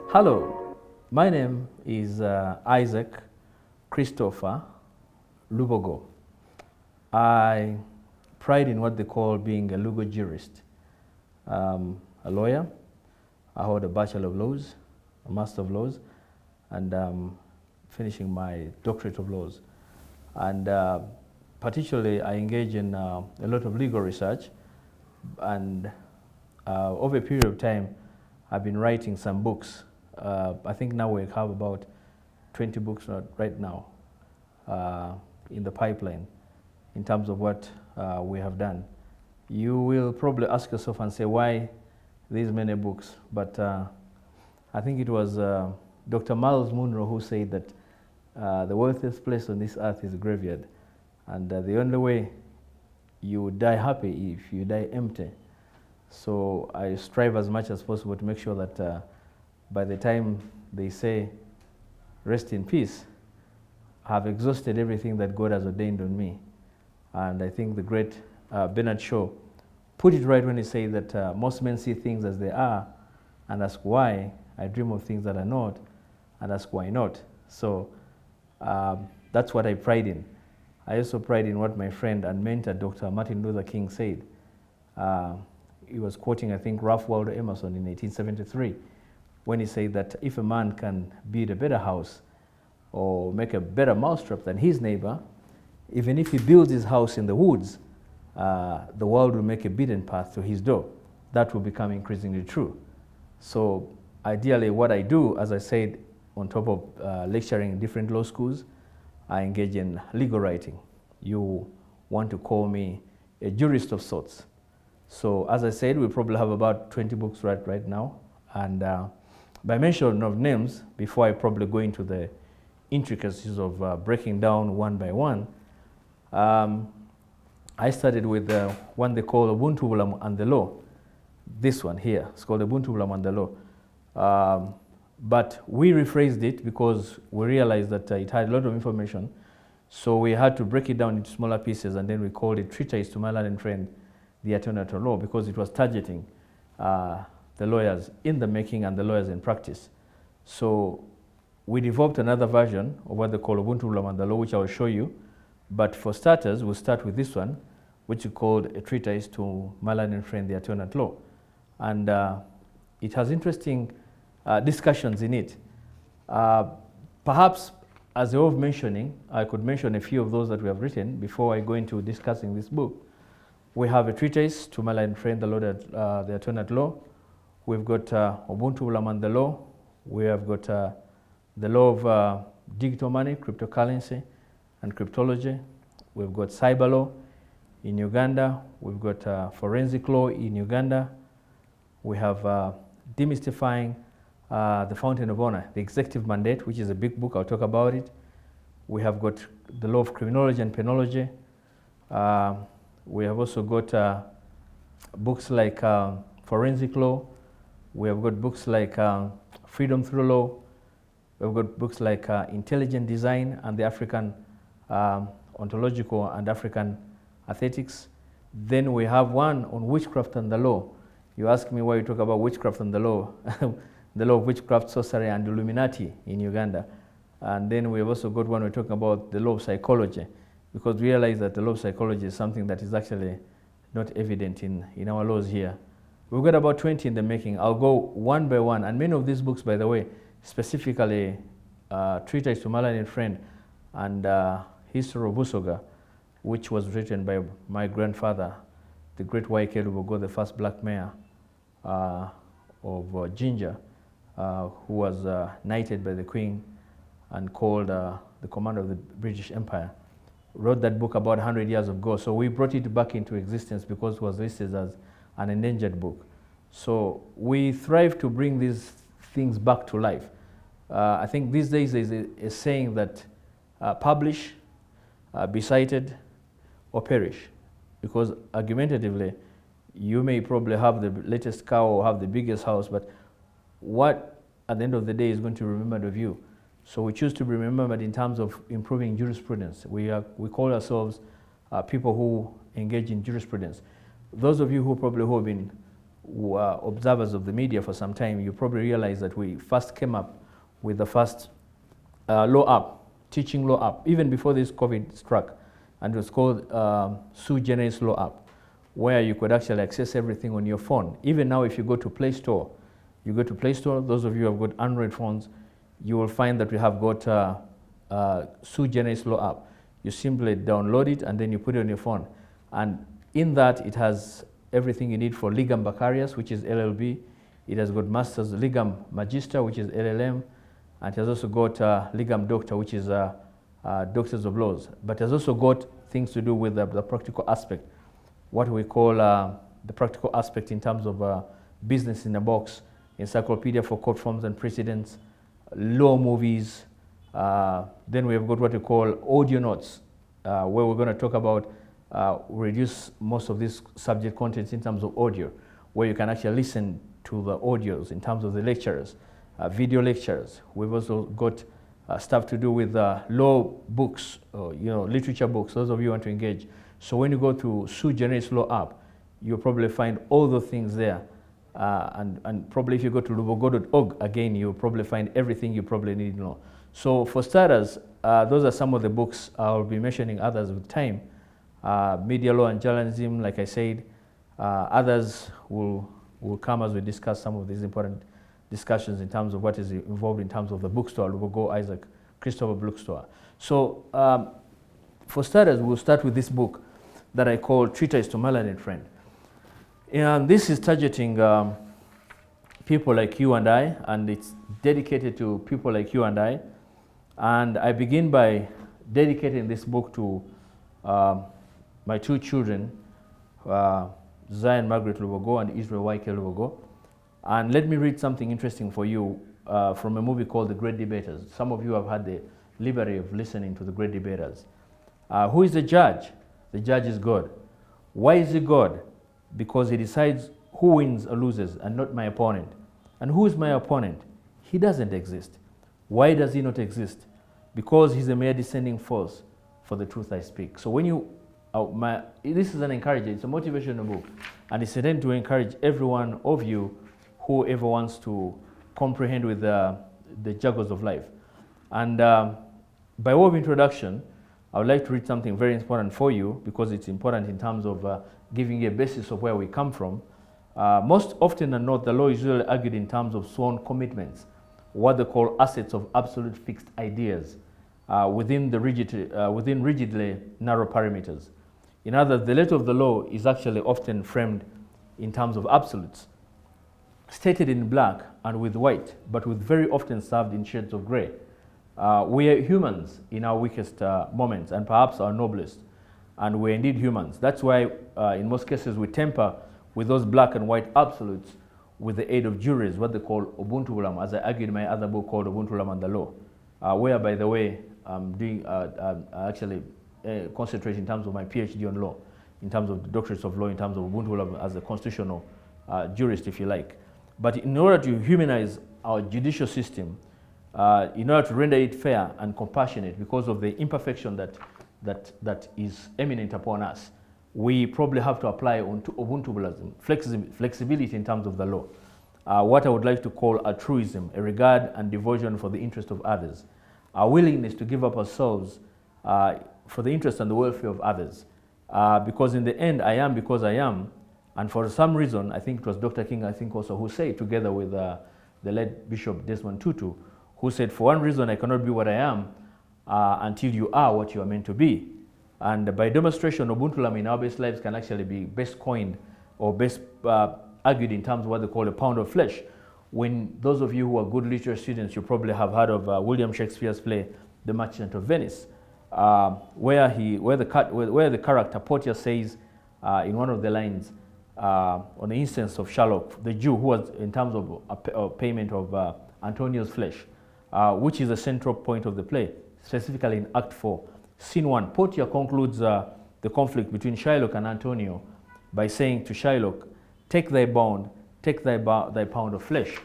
Hello, my name is Isaac Christopher Lubogo. I pride in what they call being a legal jurist, a lawyer. I hold a Bachelor of Laws, a Master of Laws, and finishing my Doctorate of Laws. And particularly, I engage in a lot of legal research, and over a period of time, I've been writing some books. I think now we have about 20 books right now in the pipeline in terms of what we have done. You will probably ask yourself and say, why these many books? But I think it was Dr. Miles Munro who said that the wealthiest place on this earth is a graveyard. And the only way you die happy if you die empty. So I strive as much as possible to make sure that by the time they say, rest in peace, I've exhausted everything that God has ordained on me. And I think the great Bernard Shaw put it right when he said that most men see things as they are and ask why. I dream of things that are not and ask why not. So that's what I pride in. I also pride in what my friend and mentor, Dr. Martin Luther King, said. He was quoting, I think, Ralph Waldo Emerson in 1873, when he said that if a man can build a better house or make a better mousetrap than his neighbor, even if he builds his house in the woods, the world will make a beaten path to his door. That will become increasingly true. So ideally what I do, as I said, on top of lecturing in different law schools, I engage in legal writing. You want to call me a jurist of sorts. So as I said, we probably have about 20 books right now. And by mention of names, before I probably go into the intricacies of breaking down one by one, I started with one they call Ubuntu Bulam and the Law. This one here, it's called Ubuntu Bulam and the Law. But we rephrased it because we realized that it had a lot of information. So we had to break it down into smaller pieces, and then we called it Treatise to My Learned Friend, the Attorney at Law, because it was targeting the lawyers in the making and the lawyers in practice. So we developed another version of what they call Ubuntu Bulam and the Law, which I will show you. But for starters, we'll start with this one, which is called A Treatise to My Learned Friend, the Attorney at Law. And it has interesting discussions in it. Perhaps as a way of mentioning, I could mention a few of those that we have written before I go into discussing this book. We have A Treatise to My Learned Friend, the Attorney at Law. We've got Ubuntu Bulam and the Law. We have got the law of digital money, cryptocurrency, and cryptology. We've got cyber law in Uganda. We've got forensic law in Uganda. We have demystifying the Fountain of Honor, the executive mandate, which is a big book. I'll talk about it. We have got the law of criminology and penology. We have also got books like forensic law. We have got books like freedom through law. We've got books like intelligent design and the African ontological and African aesthetics. Then we have one on witchcraft and the law. You ask me why you talk about witchcraft and the law. The law of witchcraft, sorcery, and Illuminati in Uganda. And then we've also got one we're talking about the law of psychology, because we realize that the law of psychology is something that is actually not evident in our laws here. We've got about 20 in the making. I'll go one by one. And many of these books, by the way, specifically Treatise to My Learned Friend and History of Busoga, which was written by my grandfather, the great Y.K. Lubogo, the first black mayor of Ginger, who was knighted by the Queen and called the commander of the British Empire. Wrote that book about 100 years ago. So we brought it back into existence because it was listed as an endangered book. So we thrive to bring these things back to life. I think these days there's a saying that publish, be cited, or perish. Because argumentatively, you may probably have the latest car or have the biggest house, but what at the end of the day is going to be remembered of you? So we choose to be remembered in terms of improving jurisprudence. We call ourselves people who engage in jurisprudence. Those of you who have been who are observers of the media for some time, you probably realize that we first came up with the first law app, teaching law app, even before this COVID struck. And it was called Sui Generis Law app, where you could actually access everything on your phone. Even now, if you go to Play Store, those of you who have got Android phones, you will find that we have got Sui Generis Law app. You simply download it and then you put it on your phone. And in that, it has everything you need for Ligam Bacarius, which is LLB. It has got Masters Ligam Magister, which is LLM. And it has also got Ligam Doctor, which is Doctors of Laws. But it has also got things to do with the practical aspect, what we call the practical aspect in terms of business in a box, encyclopedia for court forms and precedents, law movies. Then we have got what we call audio notes, where we're going to talk about reduce most of this subject contents in terms of audio, where you can actually listen to the audios in terms of the lecturers, video lectures. We've also got stuff to do with law books, literature books, those of you who want to engage. So when you go to Sui Generis Law app, you'll probably find all the things there. And probably if you go to lubogo.org, again, you'll probably find everything you probably need to know. So for starters, those are some of the books. I'll be mentioning others with time. Media law and journalism, like I said. Others will come as we discuss some of these important discussions in terms of what is involved in terms of the bookstore, Lubogo Isaac Christopher Bookstore. So for starters, we'll start with this book that I call Treatise to Melanin Friend. And this is targeting people like you and I, and it's dedicated to people like you and I. And I begin by dedicating this book to my two children, Zion Margaret Lubogo and Israel YK Lubogo. And let me read something interesting for you from a movie called The Great Debaters. Some of you have had the liberty of listening to The Great Debaters. Who is the judge? The judge is God. Why is he God? Because he decides who wins or loses and not my opponent. And who is my opponent? He doesn't exist. Why does he not exist? Because he's a mere descending force for the truth I speak. So when you, this is an encouragement, it's a motivational book, and it's intended to encourage every one of you whoever wants to comprehend with the juggles of life. And by way of introduction, I would like to read something very important for you, because it's important in terms of giving you a basis of where we come from. Most often than not, the law is usually argued in terms of sworn commitments, what they call assets of absolute fixed ideas within rigidly narrow parameters. In other words, the letter of the law is actually often framed in terms of absolutes, stated in black and with white, but with very often served in shades of gray. We are humans in our weakest moments, and perhaps our noblest, and we're indeed humans. That's why in most cases we temper with those black and white absolutes with the aid of juries, what they call Ubuntu Ulam, as I argued in my other book called Ubuntu Ulam and the Law, where, by the way, I'm doing actually concentrate in terms of my PhD on law, in terms of the doctorates of law, in terms of Ubuntu Ulam as a constitutional jurist, if you like. But in order to humanize our judicial system, in order to render it fair and compassionate because of the imperfection that is eminent upon us, we probably have to apply Ubuntualism, flexibility in terms of the law, what I would like to call altruism, a regard and devotion for the interest of others, our willingness to give up ourselves for the interest and the welfare of others. Because in the end, I am because I am, and for some reason, I think it was Dr. King, I think also, who said, together with the late Bishop Desmond Tutu, who said, for one reason I cannot be what I am until you are what you are meant to be. And by demonstration, Ubuntu Ulam in our best lives can actually be best coined or best argued in terms of what they call a pound of flesh. When those of you who are good literature students, you probably have heard of William Shakespeare's play, The Merchant of Venice, where the character Portia says in one of the lines, on the instance of Sherlock, the Jew who was in terms of payment of Antonio's flesh, which is the central point of the play, specifically in Act 4. Scene 1, Portia concludes the conflict between Shylock and Antonio by saying to Shylock, take thy bond, take thy pound of flesh.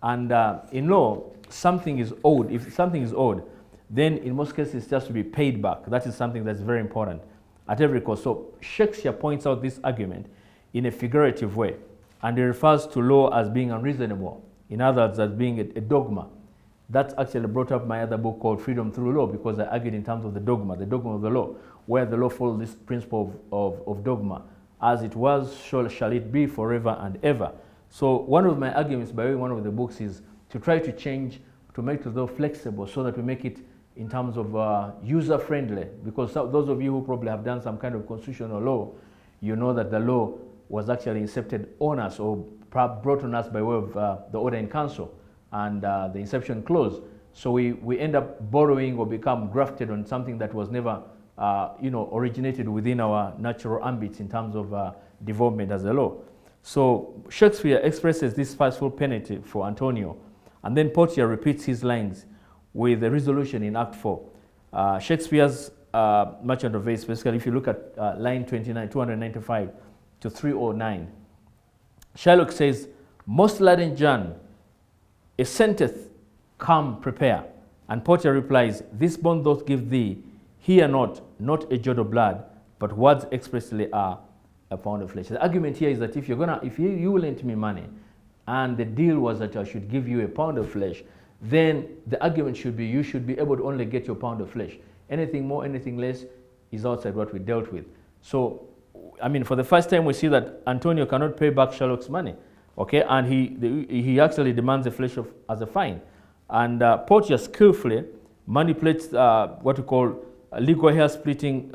And in law, something is owed. If something is owed, then in most cases it has to be paid back. That is something that's very important at every cost. So Shakespeare points out this argument in a figurative way. and he refers to law as being unreasonable. In other words, as being a dogma. That actually brought up my other book called Freedom Through Law, because I argued in terms of the dogma of the law, where the law follows this principle of dogma. As it was, shall it be forever and ever. So one of my arguments by one of the books is to try to change, to make the law flexible so that we make it in terms of user-friendly. Because those of you who probably have done some kind of constitutional law, you know that the law was actually incepted on us, or brought on us by way of the order in council and the inception clause. So we end up borrowing or become grafted on something that was never originated within our natural ambits in terms of development as a law. So Shakespeare expresses this forceful penalty for Antonio, and then Portia repeats his lines with a resolution in Act 4. Shakespeare's Merchant of Venice, basically, if you look at line 29, 295 to 309, Shylock says, "Most laden John, a sentence, come, prepare." And Portia replies, "This bond doth give thee, hear not a jot of blood, but words expressly are a pound of flesh." The argument here is that if you lent me money, and the deal was that I should give you a pound of flesh, then the argument should be you should be able to only get your pound of flesh. Anything more, anything less is outside what we dealt with. So, I mean, for the first time we see that Antonio cannot pay back Shylock's money, okay, and he actually demands the flesh as a fine. And Portia skillfully manipulates what we call legal hair splitting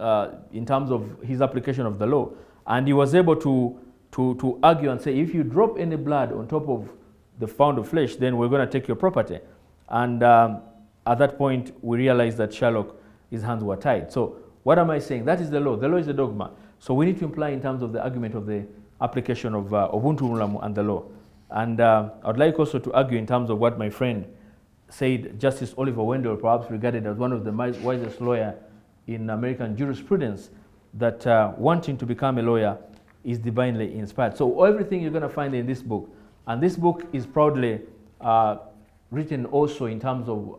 in terms of his application of the law, and he was able to argue and say, if you drop any blood on top of the pound of flesh, then we're going to take your property. And at that point, we realized that Shylock, his hands were tied. So what am I saying? That is the law. The law is the dogma. So we need to imply in terms of the argument of the application of Ubuntu Mulamu and the law. And I'd like also to argue in terms of what my friend said, Justice Oliver Wendell, perhaps regarded as one of the wisest lawyers in American jurisprudence, that wanting to become a lawyer is divinely inspired. So everything you're going to find in this book, and this book is proudly written also in terms of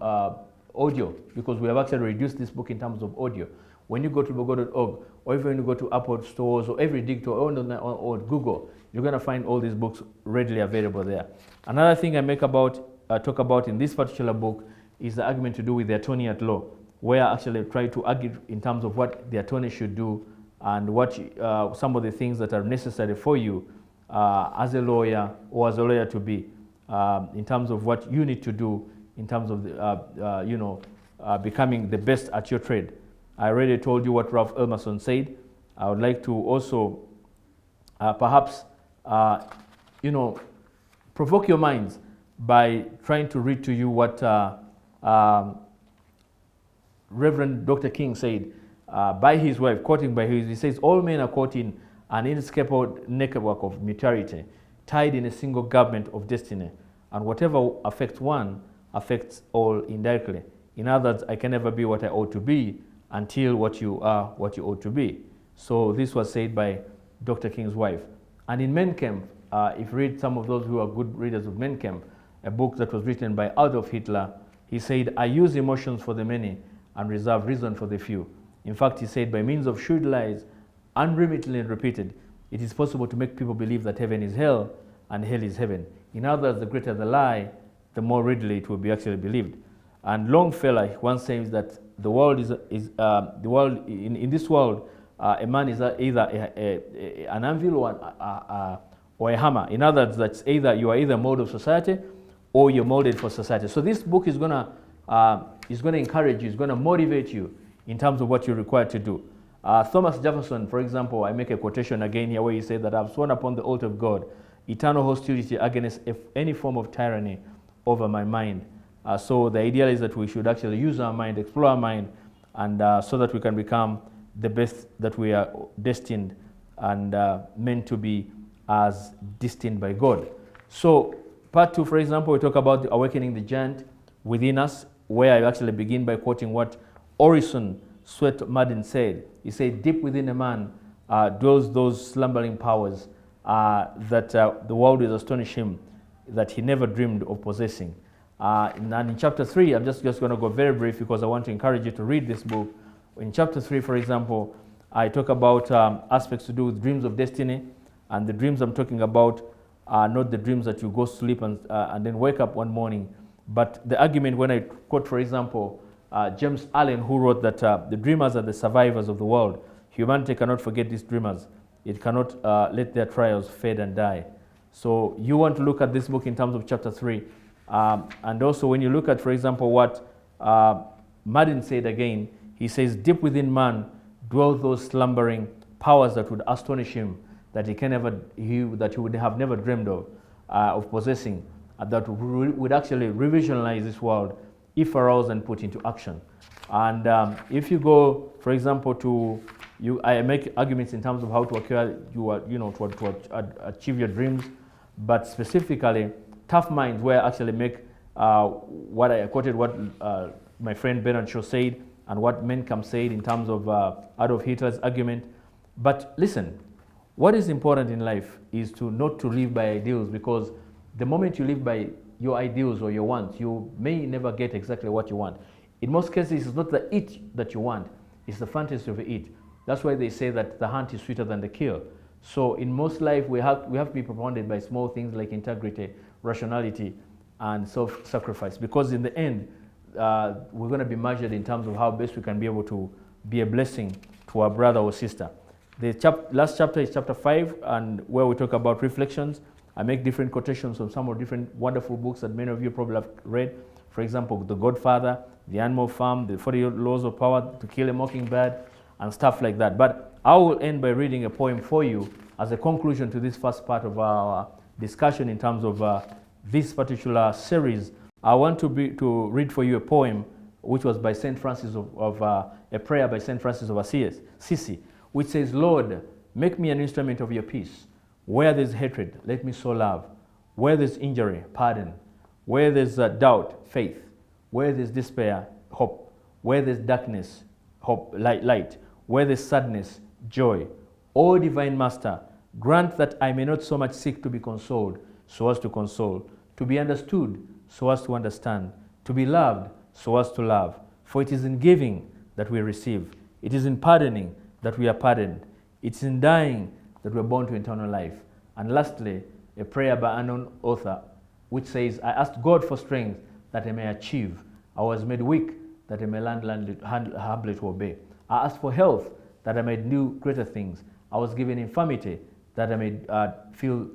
audio, because we have actually reduced this book in terms of audio. When you go to lubogo.org, or even when you go to Apple stores, or every dictator, or Google, you're going to find all these books readily available there. Another thing I talk about in this particular book is the argument to do with the attorney at law, where I actually try to argue in terms of what the attorney should do and what some of the things that are necessary for you as a lawyer or as a lawyer to be, in terms of what you need to do in terms of becoming the best at your trade. I already told you what Waldo Emerson said. I would like to also perhaps provoke your minds by trying to read to you what Reverend Dr. King said by his wife, quoting by his, he says, "All men are caught in an inescapable network of mutuality, tied in a single garment of destiny, and whatever affects one affects all indirectly. In other words, I can never be what I ought to be until what you are what you ought to be." So this was said by Dr. King's wife. And in Men Camp, if you read some of those who are good readers of Men Camp, a book that was written by Adolf Hitler, he said, "I use emotions for the many and reserve reason for the few." In fact, he said, by means of shrewd lies, unremittingly repeated, it is possible to make people believe that heaven is hell and hell is heaven. In other words, the greater the lie, the more readily it will be actually believed. And Longfellow once says that the world in this world, a man is either an anvil or a hammer. In other words, that's either you are either mold of society or you're molded for society. So this book is going to encourage you, it's going to motivate you in terms of what you're required to do. Thomas Jefferson, for example, I make a quotation again here where he said that I've sworn upon the altar of God eternal hostility against any form of tyranny over my mind. So the ideal is that we should actually use our mind, explore our mind, and so that we can become the best that we are destined and meant to be as destined by God. So part 2, for example, we talk about awakening the giant within us, where I actually begin by quoting what Orison Swett Marden said. He said, "Deep within a man dwells those slumbering powers that the world will astonish him that he never dreamed of possessing." And in chapter 3, I'm just going to go very brief because I want to encourage you to read this book. In chapter 3, for example, I talk about aspects to do with dreams of destiny, and the dreams I'm talking about not the dreams that you go sleep and then wake up one morning. But the argument, when I quote, for example, James Allen, who wrote that the dreamers are the survivors of the world. Humanity cannot forget these dreamers. It cannot let their trials fade and die. So you want to look at this book in terms of chapter 3. And also when you look at, for example, what Madden said again, he says, deep within man dwell those slumbering powers that would astonish him, that he would have never dreamed of possessing, that would actually revisionize this world if aroused and put into action. And if you go, for example, I make arguments in terms of how to acquire to achieve your dreams, but specifically, Tough Minds, where I actually make what I quoted, what my friend Bernard Shaw said, and what Mencken said in terms of Adolf Hitler's argument. But listen, what is important in life is not to live by ideals, because the moment you live by your ideals or your wants, you may never get exactly what you want. In most cases, it's not the eat that you want, it's the fantasy of the eat. That's why they say that the hunt is sweeter than the kill. So in most life, we have to be propounded by small things like integrity, rationality, and self-sacrifice, because in the end, we're going to be measured in terms of how best we can be able to be a blessing to our brother or sister. The last chapter is chapter 5, and where we talk about reflections. I make different quotations from some of different wonderful books that many of you probably have read. For example, The Godfather, The Animal Farm, The 40 Laws of Power, To Kill a Mockingbird, and stuff like that. But I will end by reading a poem for you as a conclusion to this first part of our discussion in terms of this particular series. I want to read for you a poem which was by St. Francis a prayer by St. Francis of Assisi, which says, Lord, make me an instrument of your peace. Where there's hatred, let me sow love. Where there's injury, pardon. Where there's doubt, faith. Where there's despair, hope. Where there's darkness, hope, light. Where there's sadness, joy. O divine Master, grant that I may not so much seek to be consoled, so as to console, to be understood, so as to understand, to be loved, so as to love. For it is in giving that we receive. It is in pardoning that we are pardoned. It's in dying that we're born to eternal life. And lastly, a prayer by unknown author, which says, I asked God for strength that I may achieve. I was made weak that I may learn humbly to obey. I asked for health that I may do greater things. I was given infirmity that I may feel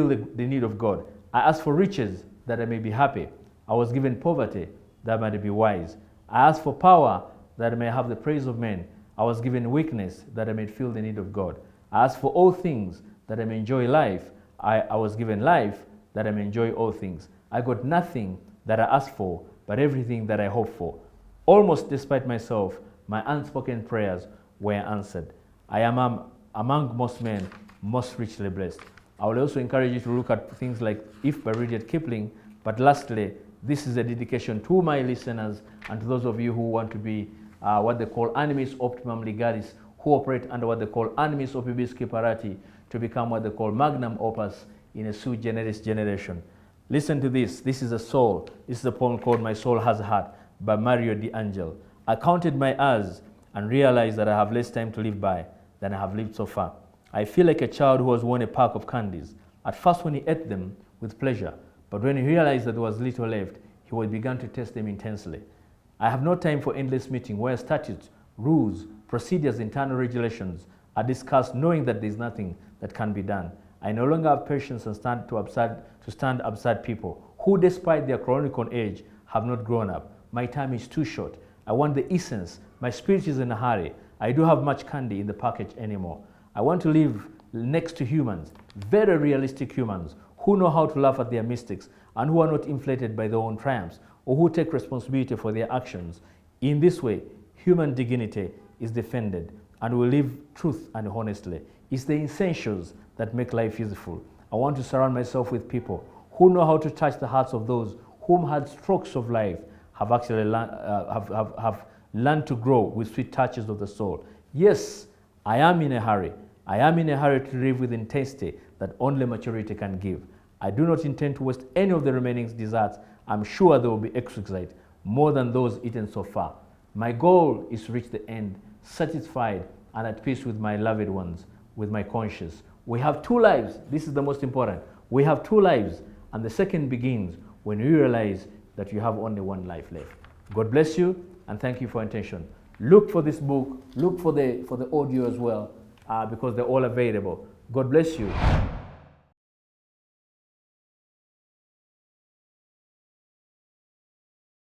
the need of God. I asked for riches that I may be happy. I was given poverty that I may be wise. I asked for power that I may have the praise of men. I was given weakness that I may feel the need of God. I asked for all things that I may enjoy life. I was given life that I may enjoy all things. I got nothing that I asked for, but everything that I hoped for. Almost despite myself, my unspoken prayers were answered. I am among most men most richly blessed. I will also encourage you to look at things like If by Rudyard Kipling. But lastly, this is a dedication to my listeners and to those of you who want to be what they call animis optimum legalis, who operate under what they call animis opibusque parati, to become what they call magnum opus in a sui generis generation. Listen to this. This is a soul. This is a poem called My Soul Has a Heart by Mario Di Angel. I counted my hours and realized that I have less time to live by than I have lived so far. I feel like a child who has won a pack of candies. At first when he ate them with pleasure, but when he realized that there was little left, he began to taste them intensely. I have no time for endless meeting where statutes, rules, procedures, internal regulations are discussed, knowing that there is nothing that can be done. I no longer have patience and stand beside people who, despite their chronic age, have not grown up. My time is too short. I want the essence. My spirit is in a hurry. I don't have much candy in the package anymore. I want to live next to humans, very realistic humans, who know how to laugh at their mistakes and who are not inflated by their own triumphs, or who take responsibility for their actions. In this way, human dignity is defended and we live truth and honestly. It's the essentials that make life useful. I want to surround myself with people who know how to touch the hearts of those whom had strokes of life have actually have learned to grow with sweet touches of the soul. Yes, I am in a hurry. I am in a hurry to live with intensity that only maturity can give. I do not intend to waste any of the remaining desserts. I'm sure they will be exquisite, more than those eaten so far. My goal is to reach the end, satisfied and at peace with my loved ones, with my conscience, We have two lives. This is the most important. We have two lives, and the second begins when you realize that you have only one life left. God bless you, and thank you for your attention. Look for this book. Look for the audio as well, because they're all available. God bless you.